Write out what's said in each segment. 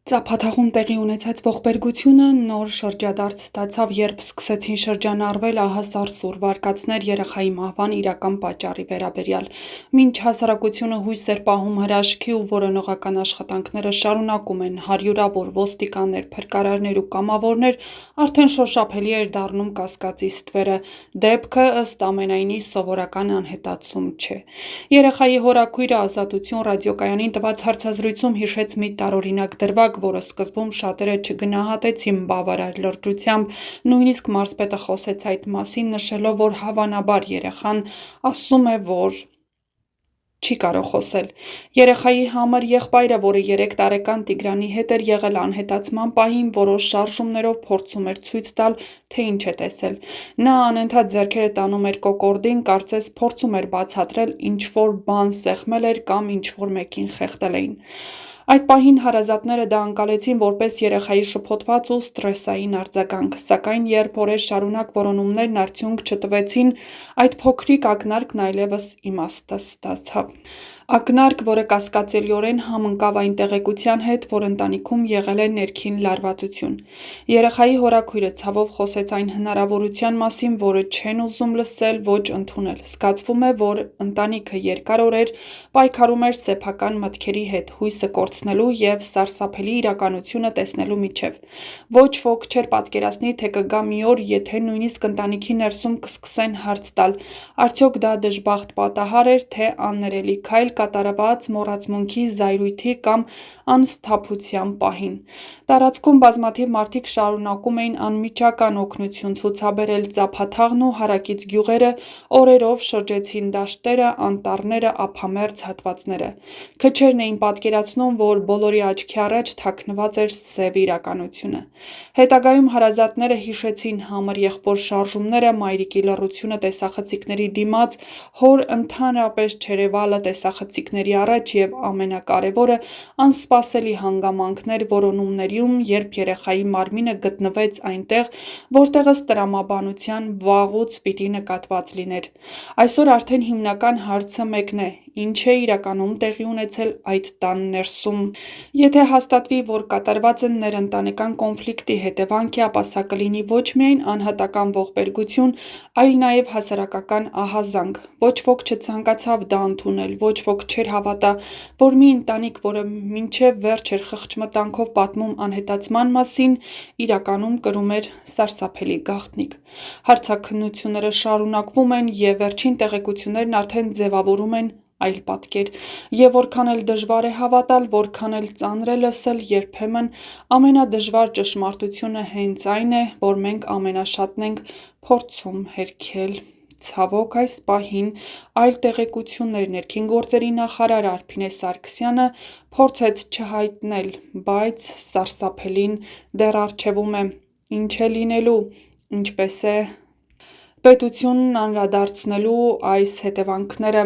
Ծափաթաղում տեղի ունեցած ողբերգությունը նոր շրջադարձ ստացավ, երբ սկսեցին շրջանառվել ահասարսուռ վարկածներ երեխայի մահվան իրական պատճառի վերաբերյալ։ Մինչ հասարակությունը հույս էր պահում հրաշքի ու որոնողական աշխատանքները շարունակում են, հարյուրավոր ոստիկաններ, փրկարարներ ու կամավորներ արդեն շոշափելի էր դառնում կասկածի ստվերը։ Դեպքը ըստ ամենայնի սովորական անհետացում չէ։ Երեխայի հորաքույրը Ազատություն ռադիոկայանին տված հարցազրույցում հիշեց մի տարօրինակ դրվագ, որը սկզբում շատերը չգնահատեցին բավարար լրջությամբ, նույնիսկ մարզպետը խոսեց այդ մասին, նշելով, որ հավանաբար երեխան ասում է, որ չի կարող խոսել։ Երեխայի համր եղբայրը, որը 3 տարեկան Տիգրանի հետ էր եղել անհետացման պահին, որոշ շարժումներով փորձում էր ցույց տալ, թե ինչ է տեսել։ Նա անընդհատ ձեռքերը տանում էր կոկորդին, կարծես փորձում էր բացատրել ինչ-որ բան սեղմել էր կամ ինչ-որ մեկին խեղդել էին։ Այդ պահին հարազատները դա ընկալեցին որպես երեխայի շփոթված ու սթրեսային արձագանք, սակայն երբ օրեր շարունակ որոնումներն արդյունք չտվեցին, այդ փոքրիկ ակնարկն այլևս իմաստ ստացավ։ Ակնարկ, որը կասկածելիորեն համընկավ այն տեղեկության հետ, որ ընտանիքում եղել է ներքին լարվածություն։ Երեխայի հորաքույրը ցավով խոսեց այն հնարավորության մասին, որը չեն ուզում լսել, ոչ ընդունել։ Զգացվում է, որ ընտանիքը երկար օրեր պայքարում էր սեփական մտքերի հետ, հույսը կորցնելու և սարսափելի իրականությունը տեսնելու միջև։ Ոչ ոք չէր պատկերացնի, թե կգա մի օր, եթե նույնիսկ ընտանիքի ներսում կսկսեն հարց տալ. արդյոք դա դժբախտ պատահար էր, թե աններելի քայլ կատարված մոռացմունքի, զայրույթի կամ անսթափության պահին։ Տարածքում բազմաթիվ մարդիկ շարունակում էին անմիջական օգնություն ցուցաբերել։ Ծափաթաղն ու հարակից գյուղերը օրերով շրջեցին դաշտերը, անտառները, ափամերձ հատվածները։ Քչերն էին պատկերացնում, որ բոլորի աչքի առաջ թաքնված էր սև իրականությունը։ Հետագայում հարազատները հիշեցին համր եղբոր շարժումները, մայրիկի լռությունը տեսախցիկների դիմաց, հոր ընդհանրապես չերևալը տեսախցիկների առաջ և ամենակարևորը՝ անսպասելի հանգամանքներ որոնումներում, երբ երեխայի մարմինը գտնվեց այնտեղ, որտեղ ըստ տրամաբանության վաղուց պիտի նկատված լիներ։ Այսօր արդեն հիմնական հարցը մեկն է՝ ինչ է իրականում տեղի ունեցել այդ տան ներսում։ Եթե հաստատվի, որ կատարված են ներընտանեկան կոնֆլիկտի հետևանք է, ապա սա կլինի ոչ միայն անհատական ողբերգություն, այլ նաև հասարակական ահազանգ։ Ոչ ոք չցանկացավ դա ընդունել, ոչ ոք չէր հավատա, որ մի ընտանիք, որը մինչև վերջ էր խղճմտանքով պատմում անհետացման մասին, իրականում կրում էր սարսափելի գաղտնիք։ Հարցաքննությունները շարունակվում են, և վերջին տեղեկություններն արդեն ձևավորում են այլ պատկեր։ Եվ որքան էլ դժվար է հավատալ, որքան էլ ծանր է լսել, երբեմն ամենադժվար ճշմարտությունը հենց այն է, որ մենք ամենաշատն ենք փորձում հերքել։ Ցավոք, այս պահին այլ տեղեկություններ ներքին գործերի նախարար Արփինե Սարգսյանը փորձեց չհայտնել, բայց սարսափելին դեռ առջևում է։ Ինչ է լինելու, ինչպես է պետությունն անդրադարձնելու այս հետևանքները։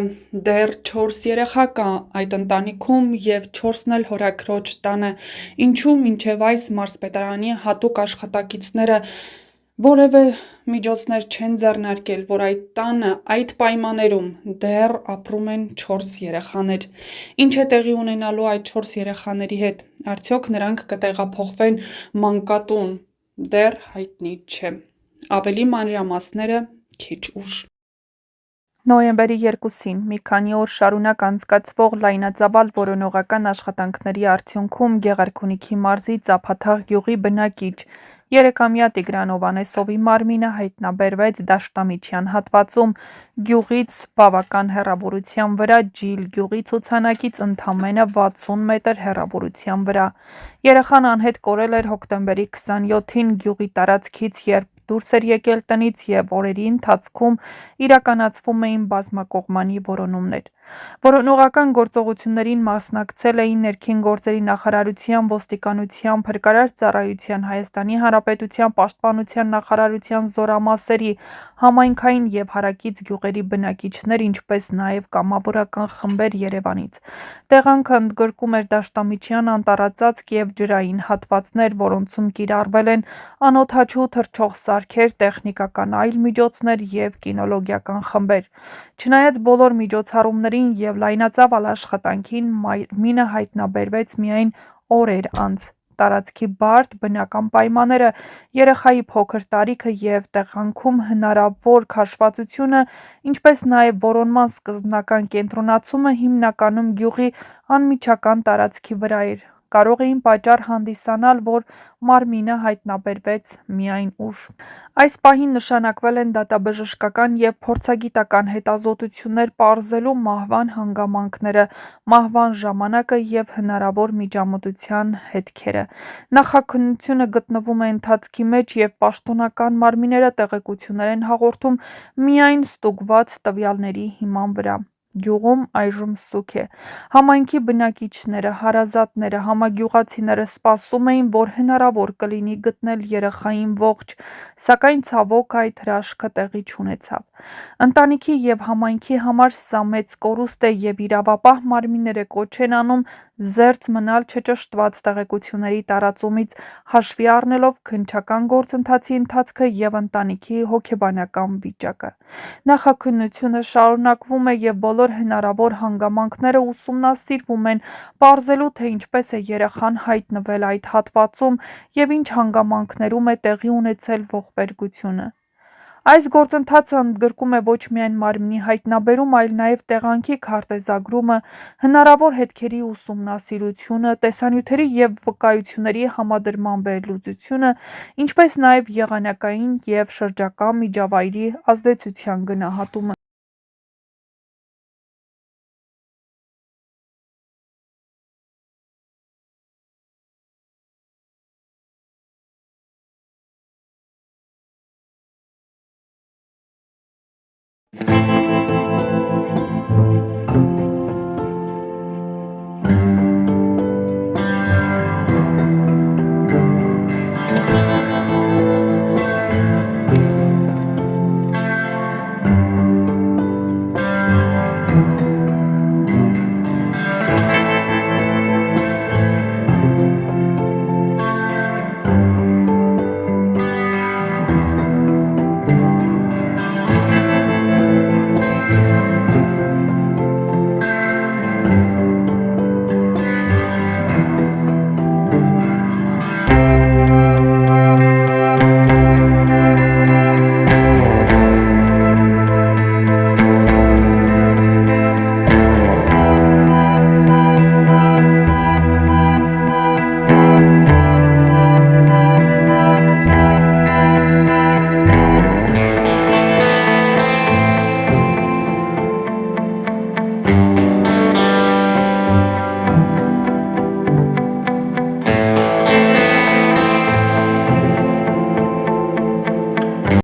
Դեռ 4 երեխա կա այդ ընտանիքում և 4-ն էլ հորաքրոջ տանը։ Ինչու մինչև այս մարզպետարանի հատուկ աշխատակիցները որևէ միջոցներ չեն ձեռնարկել, որ այդ տանը, այդ պայմաններում դեռ ապրում են 4 երեխաներ։ Ինչ է տեղի ունենալու այդ 4 երեխաների հետ։ Արդյոք նրանք կտեղափոխվեն մանկատուն։ Դեռ հայտնի չէ։ Ավելի մանրամասները քիչ ուշ։ Նոյեմբերի 2-ին մի քանի օր շարունակ անցկացվող լայնածավալ որոնողական աշխատանքների արդյունքում Գեղարքունիքի մարզի Ծափաթաղ գյուղի բնակիչ 3-ամյա Տիգրան Հովհաննեսովի մարմինը հայտնաբերվեց դաշտամիջյան հատվածում, գյուղից բավական հեռավորության վրա, Ջիլ գյուղի ցուցանակից ընդամենը 60 մետր հեռավորության վրա։ Երեխան անհետ կորել էր հոկտեմբերի 27-ին գյուղի տարածքից, երբ դուրս էր եկել տնից, և օրերի ընթացքում իրականացվում էին բազմակողմանի որոնումներ։ Որոնողական գործողություններին մասնակցել էին Ներքին գործերի նախարարության, ոստիկանության, Փրկարար ծառայության, Հայաստանի Հանրապետության Պաշտպանության նախարարության զորամասերի, համայնքային և հարակից գյուղերի բնակիչներ, ինչպես նաև կամավորական խմբեր Երևանից։ Տեղանքը ընդգրկում էր դաշտամիջյան անտառածածկ և ջրային հատվածներ, որոնցում կիրառվել են անօդաչու թռչող սարքեր, տեխնիկական այլ միջոցներ և կինոլոգիական խմբեր։ Չնայած բոլոր միջոցառումներին և լայնածավալ աշխատանքին, մարմինը հայտնաբերվեց միայն օրեր անց տարածքի բարդ բնական պայմանները, երեխայի փոքր տարիքը և տեղանքում հնարավոր քաշվածությունը, ինչպես նաև որոնման սկզբնական կենտրոնացումը հիմնականում գյուղի անմիջական տարածքի վրա էր, կարող էին պատճառ հանդիսանալ, որ մարմինը հայտնաբերվեց միայն ուշ։ Այս պահին նշանակվել են դատաբժշկական և փորձագիտական հետազոտություններ պարզելու մահվան հանգամանքները, մահվան ժամանակը և հնարավոր միջամտության հետքերը։ Նախաքննությունը գտնվում է ընթացքի մեջ և պաշտոնական մարմինները տեղեկություններ են հաղորդում միայն ստուգված տվյալների հիման վրա։ Գյուղում այժմ սուգ է։ Համայնքի բնակիչները, հարազատները, համագյուղացիները սպասում էին, որ հնարավոր կլինի գտնել երեխային ողջ, սակայն ցավոք այդ հրաշքը տեղի չունեցավ։ Ընտանիքի և համայնքի համար սա մեծ կորուստ է և իրավապահ մարմինները կոչ են անում զերծ մնալ չճշտված տեղեկությունների տարածումից՝ հաշվի առնելով քննչական գործընթացի ընթացքը և ընտանիքի հոգեբանական վիճակը։ Նախաքննությունը շարունակվում է և բոլոր հնարավոր հանգամանքները ուսումնասիրվում են՝ պարզելու, թե ինչպես է երեխան հայտնվել այդ հատվածում և ինչ հանգամանքներում է տեղի ունեցել ողբերգությունը։ Այս գործընթացը ընդգրկում է ոչ միայն մարմնի հայտնաբերում, այլ նաև տեղանքի քարտեզագրումը, հնարավոր հետքերի ուսումնասիրությունը, տեսանյութերի և վկայությունների համադրման վերլուծությունը, ինչպես նաև եղանակային և շրջակա միջավայրի ազդեցության գնահատումը։